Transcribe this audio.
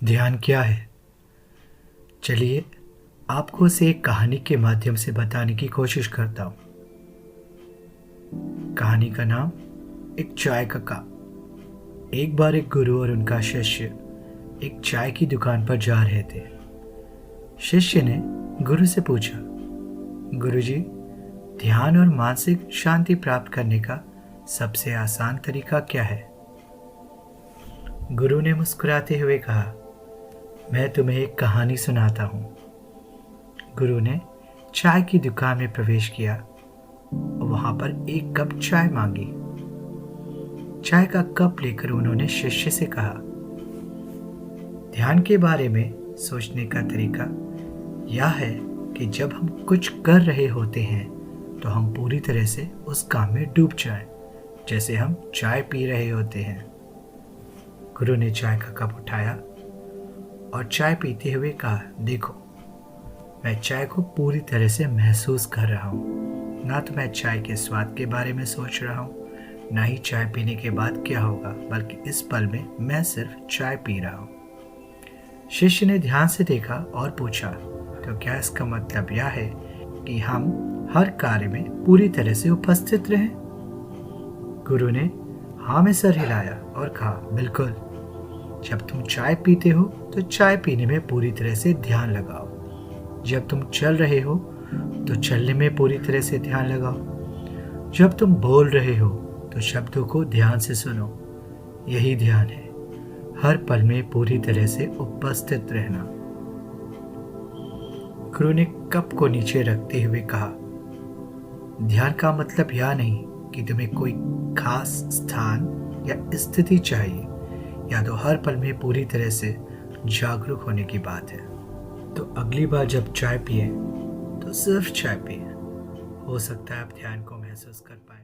ध्यान क्या है? चलिए आपको उसे एक कहानी के माध्यम से बताने की कोशिश करता हूँ। कहानी का नाम एक चाय का कप। एक बार एक गुरु और उनका शिष्य एक चाय की दुकान पर जा रहे थे। शिष्य ने गुरु से पूछा, गुरुजी, ध्यान और मानसिक शांति प्राप्त करने का सबसे आसान तरीका क्या है? गुरु ने मुस्कुराते हुए कहा, मैं तुम्हें एक कहानी सुनाता हूँ। गुरु ने चाय की दुकान में प्रवेश किया और वहां पर एक कप चाय मांगी। चाय का कप लेकर उन्होंने शिष्य से कहा, ध्यान के बारे में सोचने का तरीका यह है कि जब हम कुछ कर रहे होते हैं तो हम पूरी तरह से उस काम में डूब जाएं, जैसे हम चाय पी रहे होते हैं। गुरु ने चाय का कप उठाया और चाय पीते हुए कहा, देखो, मैं चाय को पूरी तरह से महसूस कर रहा हूँ। ना तो मैं चाय के स्वाद के बारे में सोच रहा हूँ, ना ही चाय पीने के बाद क्या होगा, बल्कि इस पल में मैं सिर्फ चाय पी रहा हूँ। शिष्य ने ध्यान से देखा और पूछा, तो क्या इसका मतलब यह है कि हम हर कार्य में पूरी तरह से उपस्थित रहें? गुरु ने हाँ में सर हिलाया और कहा, बिल्कुल। जब तुम चाय पीते हो तो चाय पीने में पूरी तरह से ध्यान लगाओ। जब तुम चल रहे हो तो चलने में पूरी तरह से ध्यान लगाओ। जब तुम बोल रहे हो तो शब्दों को ध्यान से सुनो। यही ध्यान है, हर पल में पूरी तरह से उपस्थित रहना। गुरु ने कप को नीचे रखते हुए कहा, ध्यान का मतलब यह नहीं कि तुम्हें कोई खास स्थान या स्थिति चाहिए, या तो हर पल में पूरी तरह से जागरूक होने की बात है। तो अगली बार जब चाय पिए तो सिर्फ चाय पिए। हो सकता है आप ध्यान को महसूस कर पाए।